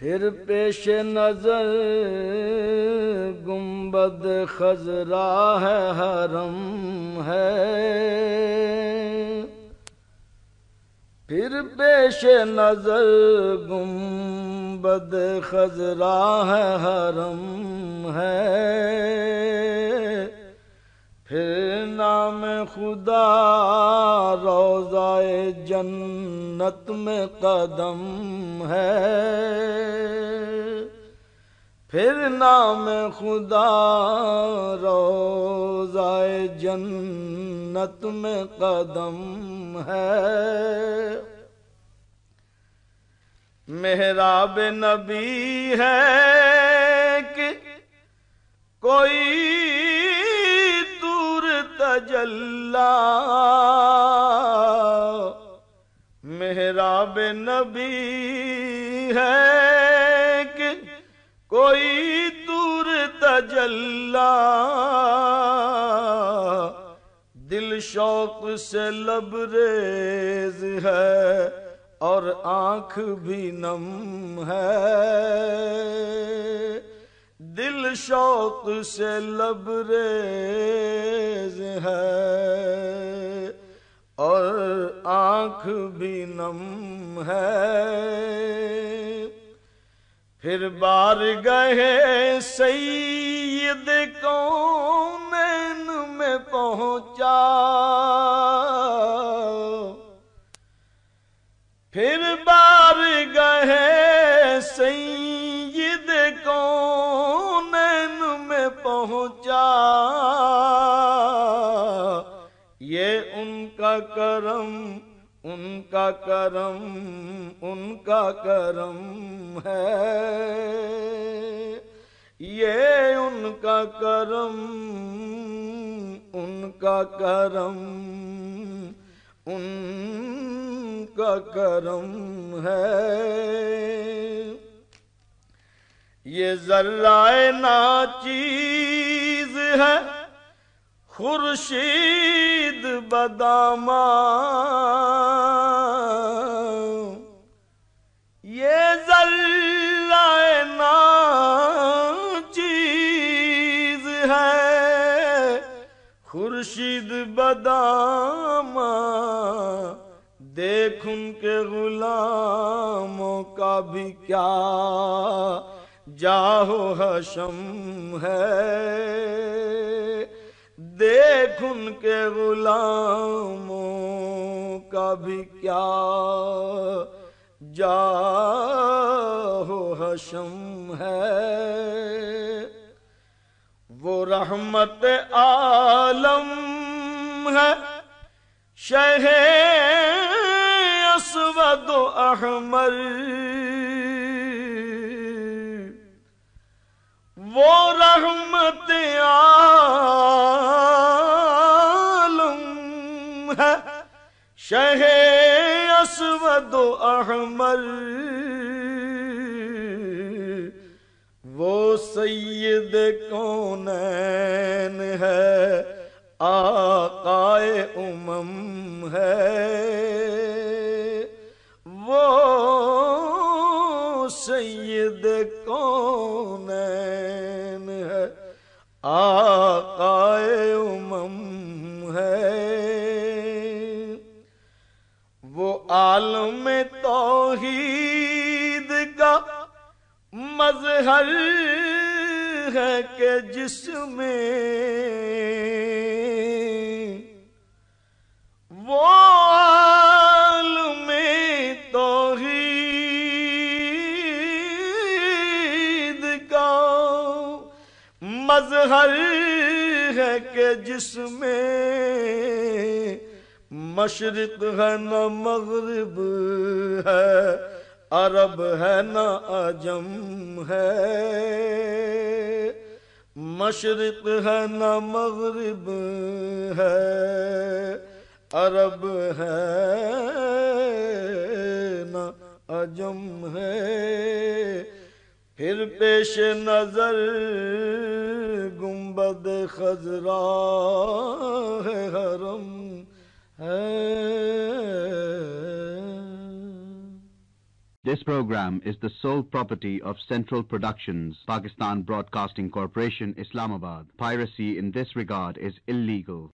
پھر پیش نظر گنبد خضرا ہے حرم ہے، پھر پیش نظر گنبد خضرا ہے حرم ہے، پھر نام خدا روضہ جنت میں قدم ہے، پھر نام خدا روضہ جنت میں قدم ہے، محراب نبی ہے کہ کوئی تجلا، محراب نبی ہے کہ کوئی دور تجلا، دل شوق سے لبریز ہے اور آنکھ بھی نم ہے، دل شوق سے لبریز ہے اور آنکھ بھی نم ہے، پھر بارگاہ سید کونین میں پہنچا، پھر بارگاہ سید کونین میں پہنچا، یہ ان کا کرم ان کا کرم ان کا کرم ہے، یہ ان کا کرم ان کا کرم ان کا کرم ہے، یہ ذرہ ناچیز ہے خورشید بداماں، یہ ذرہ ناچیز ہے خورشید بداماں، دیکھ ان کے غلاموں کا بھی کیا جاہ حشم ہے، دیکھ ان کے غلاموں کا بھی کیا جاہ حشم ہے، وہ رحمت عالم ہے شہ اسود و احمر، وہ رحمت عالم ہے شہ اسود و احمر، وہ سید کونین ہے آقائے امم ہے، وہ سید کونین ہے آقائے امم ہے، وہ عالم توحید کا مظہر ہے کہ جس میں وہ عالم توحید کا مظہر ہے کہ جس میں مشرق ہے نہ مغرب ہے، عرب ہے نہ عجم ہے، مشرق ہے نہ مغرب ہے، عرب ہے نہ عجم ہے، پھر پیش نظر گنبد خضرا ہے حرم ہے۔ This program is the sole property of Central Productions, Pakistan Broadcasting Corporation, Islamabad. Piracy in this regard is illegal.